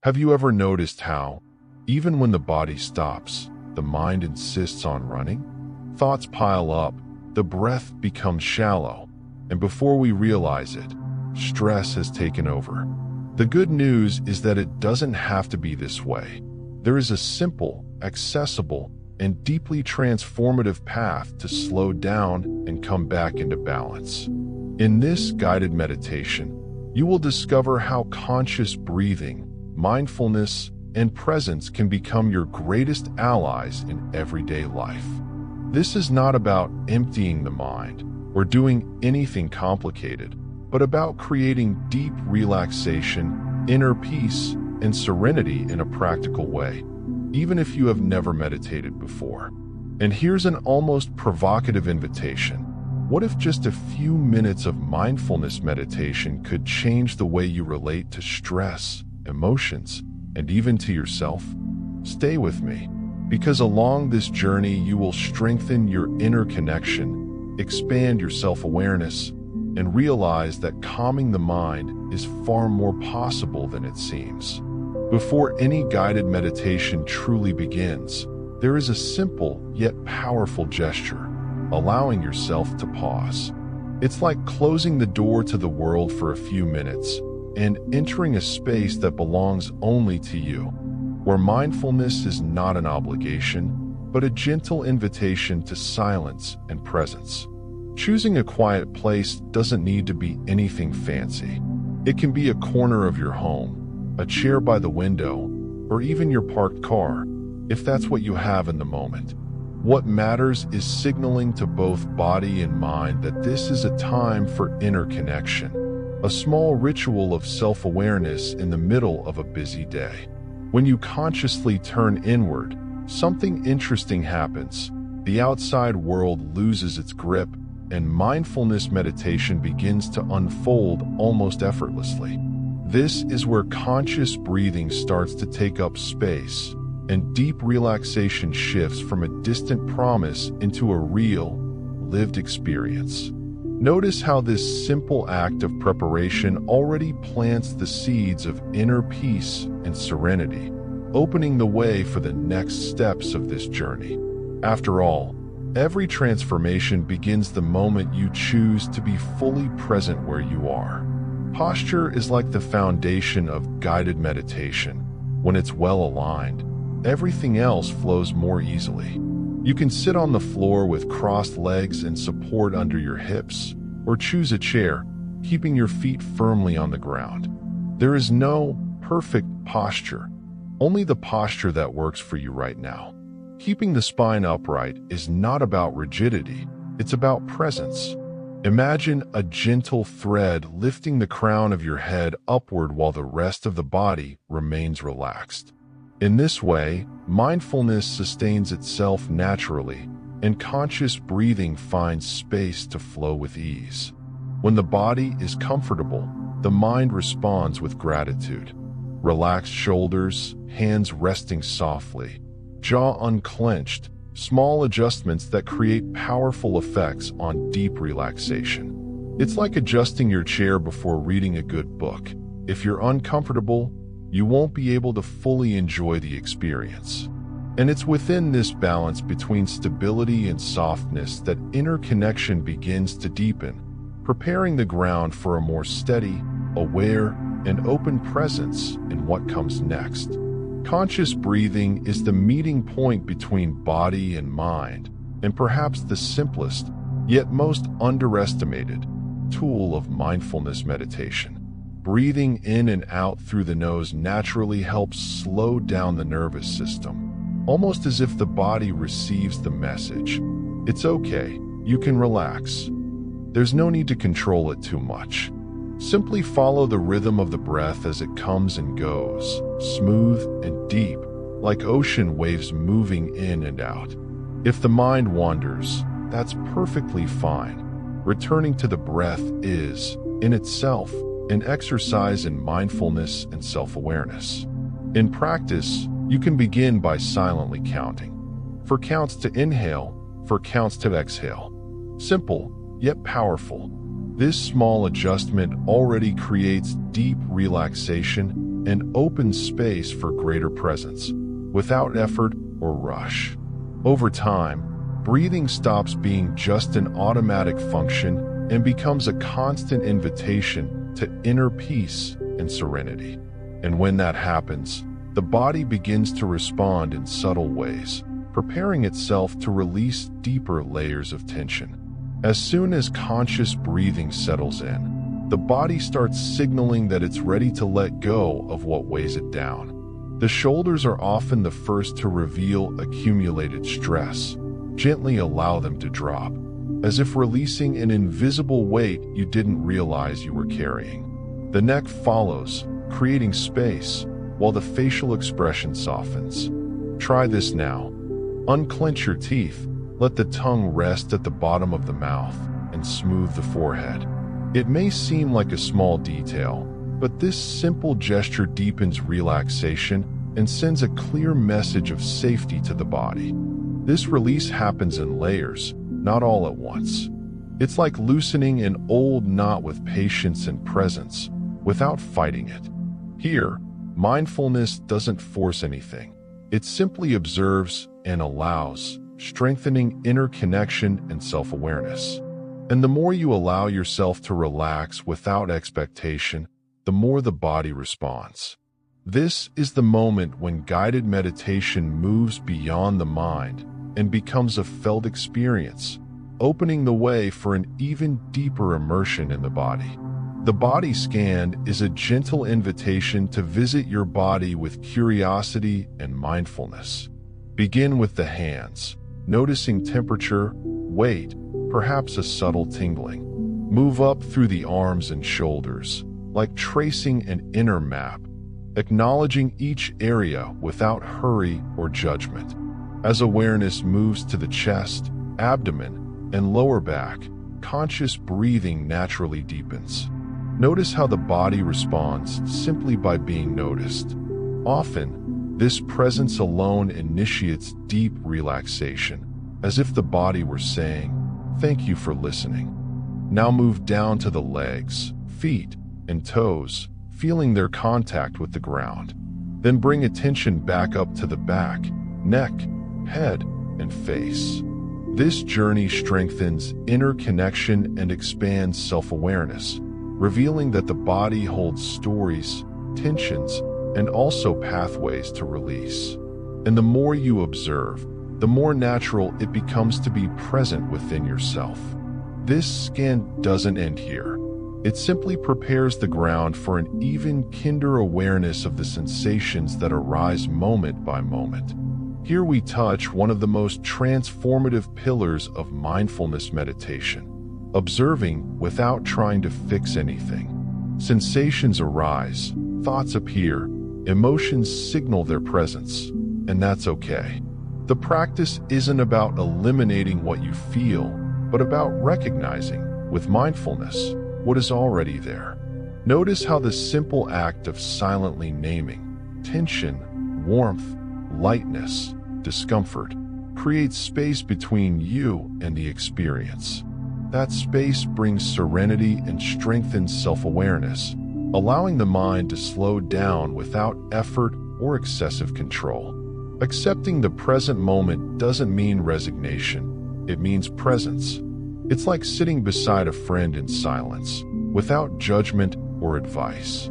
Have you ever noticed how, even when the body stops, the mind insists on running? Thoughts pile up, the breath becomes shallow, and before we realize it, stress has taken over. The good news is that it doesn't have to be this way. There is a simple, accessible, and deeply transformative path to slow down and come back into balance. In this guided meditation, you will discover how conscious breathing, mindfulness, and presence can become your greatest allies in everyday life. This is not about emptying the mind or doing anything complicated, but about creating deep relaxation, inner peace, and serenity in a practical way, even if you have never meditated before. And here's an almost provocative invitation. What if just a few minutes of mindfulness meditation could change the way you relate to stress, emotions, and even to yourself? Stay with me, because along this journey you will strengthen your inner connection, expand your self-awareness, and realize that calming the mind is far more possible than it seems. Before any guided meditation truly begins, there is a simple yet powerful gesture, allowing yourself to pause. It's like closing the door to the world for a few minutes and entering a space that belongs only to you, where mindfulness is not an obligation, but a gentle invitation to silence and presence. Choosing a quiet place doesn't need to be anything fancy. It can be a corner of your home, a chair by the window, or even your parked car, if that's what you have in the moment. What matters is signaling to both body and mind that this is a time for inner connection, a small ritual of self-awareness in the middle of a busy day. When you consciously turn inward, something interesting happens. The outside world loses its grip, and mindfulness meditation begins to unfold almost effortlessly. This is where conscious breathing starts to take up space, and deep relaxation shifts from a distant promise into a real, lived experience. Notice how this simple act of preparation already plants the seeds of inner peace and serenity, opening the way for the next steps of this journey. After all, every transformation begins the moment you choose to be fully present where you are. Posture is like the foundation of guided meditation. When it's well aligned, everything else flows more easily. You can sit on the floor with crossed legs and support under your hips, or choose a chair, keeping your feet firmly on the ground. There is no perfect posture, only the posture that works for you right now. Keeping the spine upright is not about rigidity, it's about presence. Imagine a gentle thread lifting the crown of your head upward while the rest of the body remains relaxed. In this way, mindfulness sustains itself naturally, and conscious breathing finds space to flow with ease. When the body is comfortable, the mind responds with gratitude. Relaxed shoulders, hands resting softly, jaw unclenched, small adjustments that create powerful effects on deep relaxation. It's like adjusting your chair before reading a good book. If you're uncomfortable, you won't be able to fully enjoy the experience. And it's within this balance between stability and softness that inner connection begins to deepen, preparing the ground for a more steady, aware, and open presence in what comes next. Conscious breathing is the meeting point between body and mind, and perhaps the simplest, yet most underestimated, tool of mindfulness meditation. Breathing in and out through the nose naturally helps slow down the nervous system, almost as if the body receives the message. It's okay, you can relax. There's no need to control it too much. Simply follow the rhythm of the breath as it comes and goes, smooth and deep, like ocean waves moving in and out. If the mind wanders, that's perfectly fine. Returning to the breath is, in itself, an exercise in mindfulness and self-awareness. In practice, you can begin by silently counting. For counts to inhale, for counts to exhale. Simple, yet powerful. This small adjustment already creates deep relaxation and opens space for greater presence, without effort or rush. Over time, breathing stops being just an automatic function and becomes a constant invitation to inner peace and serenity. And when that happens, the body begins to respond in subtle ways, preparing itself to release deeper layers of tension. As soon as conscious breathing settles in, the body starts signaling that it's ready to let go of what weighs it down. The shoulders are often the first to reveal accumulated stress. Gently allow them to drop, as if releasing an invisible weight you didn't realize you were carrying. The neck follows, creating space, while the facial expression softens. Try this now. Unclench your teeth, let the tongue rest at the bottom of the mouth, and smooth the forehead. It may seem like a small detail, but this simple gesture deepens relaxation and sends a clear message of safety to the body. This release happens in layers, not all at once. It's like loosening an old knot with patience and presence, without fighting it. Here, mindfulness doesn't force anything. It simply observes and allows, strengthening inner connection and self-awareness. And the more you allow yourself to relax without expectation, the more the body responds. This is the moment when guided meditation moves beyond the mind and becomes a felt experience, opening the way for an even deeper immersion in the body. The body scan is a gentle invitation to visit your body with curiosity and mindfulness. Begin with the hands, noticing temperature, weight, perhaps a subtle tingling. Move up through the arms and shoulders, like tracing an inner map, acknowledging each area without hurry or judgment. As awareness moves to the chest, abdomen, and lower back, conscious breathing naturally deepens. Notice how the body responds simply by being noticed. Often, this presence alone initiates deep relaxation, as if the body were saying, "Thank you for listening." Now move down to the legs, feet, and toes, feeling their contact with the ground. Then bring attention back up to the back, neck, head, and face. This journey strengthens inner connection and expands self-awareness, revealing that the body holds stories, tensions, and also pathways to release. And the more you observe, the more natural it becomes to be present within yourself. This scan doesn't end here. It simply prepares the ground for an even kinder awareness of the sensations that arise moment by moment. Here we touch one of the most transformative pillars of mindfulness meditation, observing without trying to fix anything. Sensations arise, thoughts appear, emotions signal their presence, and that's okay. The practice isn't about eliminating what you feel, but about recognizing, with mindfulness, what is already there. Notice how the simple act of silently naming tension, warmth, lightness, discomfort creates space between you and the experience. That space brings serenity and strengthens self-awareness, allowing the mind to slow down without effort or excessive control. Accepting the present moment doesn't mean resignation, it means presence. It's like sitting beside a friend in silence, without judgment or advice.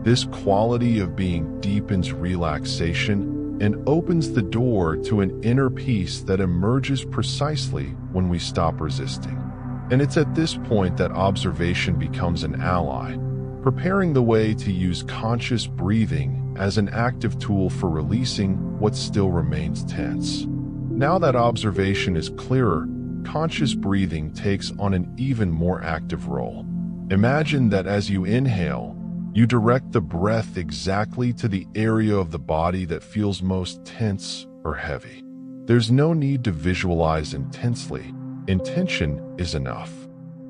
This quality of being deepens relaxation and opens the door to an inner peace that emerges precisely when we stop resisting. And it's at this point that observation becomes an ally, preparing the way to use conscious breathing as an active tool for releasing what still remains tense. Now that observation is clearer, conscious breathing takes on an even more active role. Imagine that as you inhale, you direct the breath exactly to the area of the body that feels most tense or heavy. There's no need to visualize intensely. Intention is enough.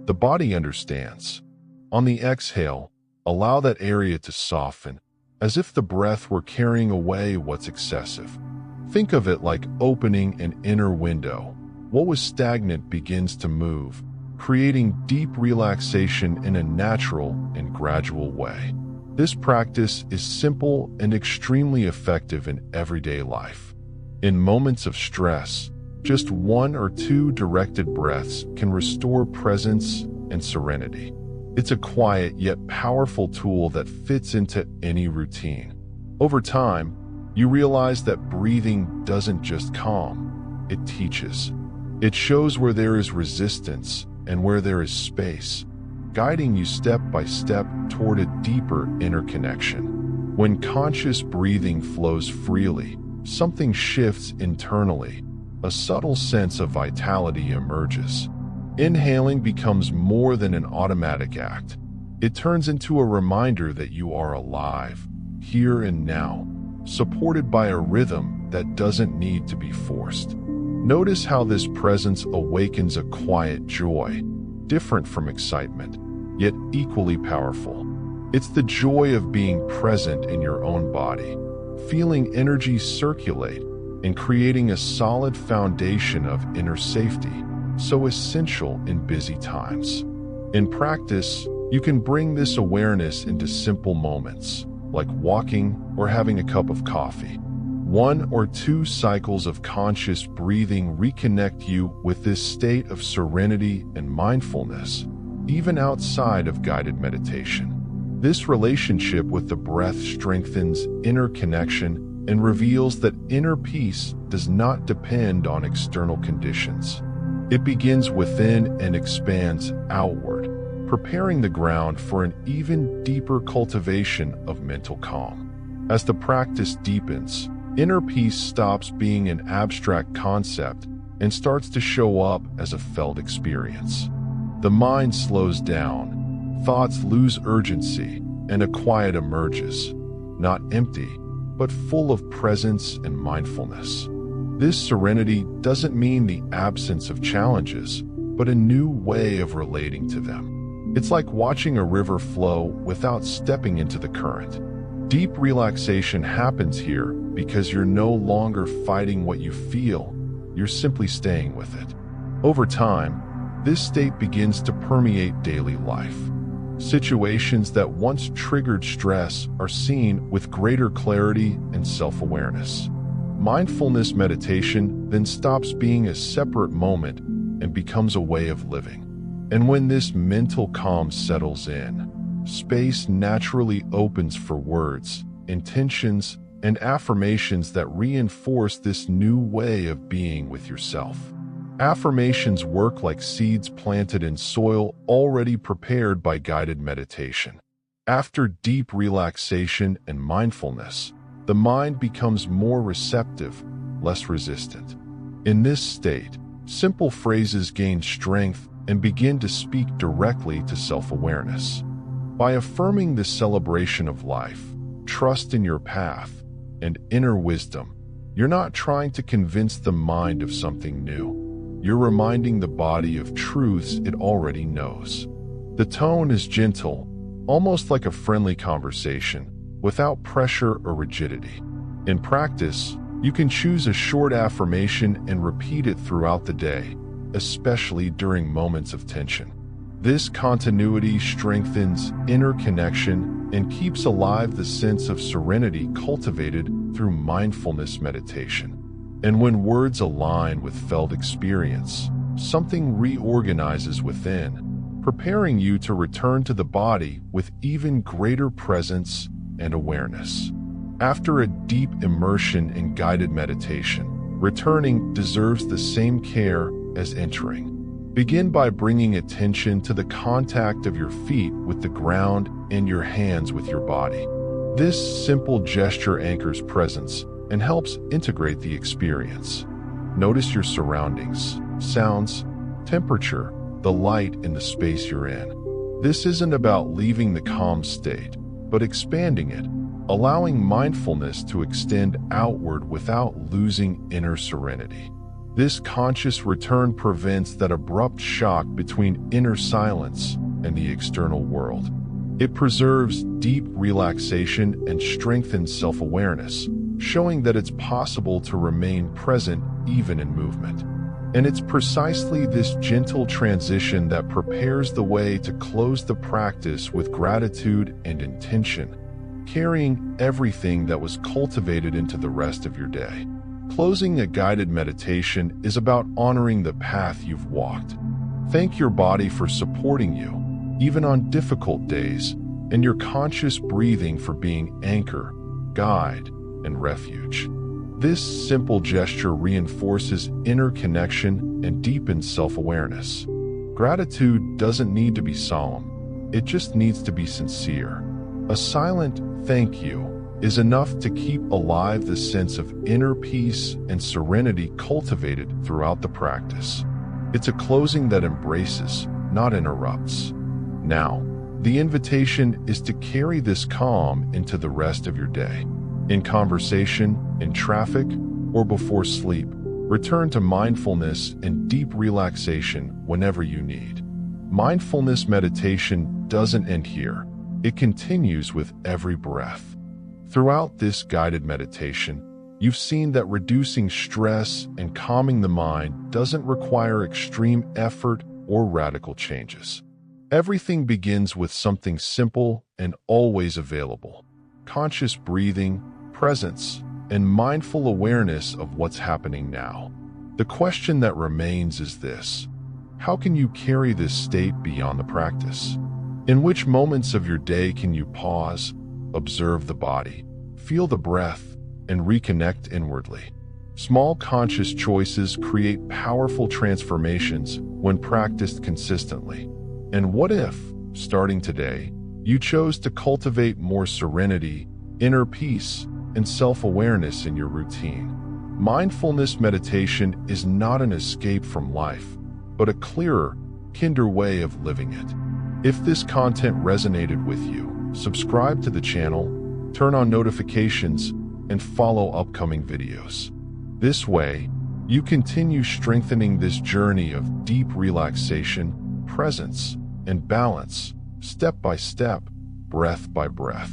The body understands. On the exhale, allow that area to soften, as if the breath were carrying away what's excessive. Think of it like opening an inner window. What was stagnant begins to move, creating deep relaxation in a natural and gradual way. This practice is simple and extremely effective in everyday life. In moments of stress, just 1 or 2 directed breaths can restore presence and serenity. It's a quiet yet powerful tool that fits into any routine. Over time, you realize that breathing doesn't just calm, it teaches. It shows where there is resistance and where there is space, guiding you step by step toward a deeper inner connection. When conscious breathing flows freely, something shifts internally. A subtle sense of vitality emerges. Inhaling becomes more than an automatic act. It turns into a reminder that you are alive, here and now, supported by a rhythm that doesn't need to be forced. Notice how this presence awakens a quiet joy, different from excitement, yet equally powerful. It's the joy of being present in your own body, feeling energy circulate, and creating a solid foundation of inner safety, so essential in busy times. In practice, you can bring this awareness into simple moments, like walking or having a cup of coffee. 1 or 2 cycles of conscious breathing reconnect you with this state of serenity and mindfulness, even outside of guided meditation. This relationship with the breath strengthens inner connection and reveals that inner peace does not depend on external conditions. It begins within and expands outward, preparing the ground for an even deeper cultivation of mental calm. As the practice deepens, inner peace stops being an abstract concept and starts to show up as a felt experience. The mind slows down, thoughts lose urgency, and a quiet emerges, not empty, but full of presence and mindfulness. This serenity doesn't mean the absence of challenges, but a new way of relating to them. It's like watching a river flow without stepping into the current. Deep relaxation happens here because you're no longer fighting what you feel, you're simply staying with it. Over time, this state begins to permeate daily life. Situations that once triggered stress are seen with greater clarity and self-awareness. Mindfulness meditation then stops being a separate moment and becomes a way of living. And when this mental calm settles in, space naturally opens for words, intentions, and affirmations that reinforce this new way of being with yourself. Affirmations work like seeds planted in soil already prepared by guided meditation. After deep relaxation and mindfulness, the mind becomes more receptive, less resistant. In this state, simple phrases gain strength and begin to speak directly to self-awareness. By affirming this celebration of life, trust in your path, and inner wisdom, you're not trying to convince the mind of something new. You're reminding the body of truths it already knows. The tone is gentle, almost like a friendly conversation, without pressure or rigidity. In practice, you can choose a short affirmation and repeat it throughout the day, especially during moments of tension. This continuity strengthens inner connection and keeps alive the sense of serenity cultivated through mindfulness meditation. And when words align with felt experience, something reorganizes within, preparing you to return to the body with even greater presence and awareness. After a deep immersion in guided meditation, returning deserves the same care as entering. Begin by bringing attention to the contact of your feet with the ground and your hands with your body. This simple gesture anchors presence and helps integrate the experience. Notice your surroundings, sounds, temperature, the light in the space you're in. This isn't about leaving the calm state, but expanding it, allowing mindfulness to extend outward without losing inner serenity. This conscious return prevents that abrupt shock between inner silence and the external world. It preserves deep relaxation and strengthens self-awareness, showing that it's possible to remain present even in movement. And it's precisely this gentle transition that prepares the way to close the practice with gratitude and intention, carrying everything that was cultivated into the rest of your day. Closing a guided meditation is about honoring the path you've walked. Thank your body for supporting you, even on difficult days, and your conscious breathing for being anchor, guide, and refuge. This simple gesture reinforces inner connection and deepens self-awareness. Gratitude doesn't need to be solemn, it just needs to be sincere. A silent thank you is enough to keep alive the sense of inner peace and serenity cultivated throughout the practice. It's a closing that embraces, not interrupts. Now, the invitation is to carry this calm into the rest of your day. In conversation, in traffic, or before sleep, return to mindfulness and deep relaxation whenever you need. Mindfulness meditation doesn't end here. It continues with every breath. Throughout this guided meditation, you've seen that reducing stress and calming the mind doesn't require extreme effort or radical changes. Everything begins with something simple and always available: conscious breathing, presence, and mindful awareness of what's happening now. The question that remains is this: how can you carry this state beyond the practice? In which moments of your day can you pause, observe the body, feel the breath, and reconnect inwardly? Small conscious choices create powerful transformations when practiced consistently. And what if, starting today, you chose to cultivate more serenity, inner peace, and self-awareness in your routine? Mindfulness meditation is not an escape from life, but a clearer, kinder way of living it. If this content resonated with you, subscribe to the channel, turn on notifications, and follow upcoming videos. This way, you continue strengthening this journey of deep relaxation, presence, and balance, step by step, breath by breath.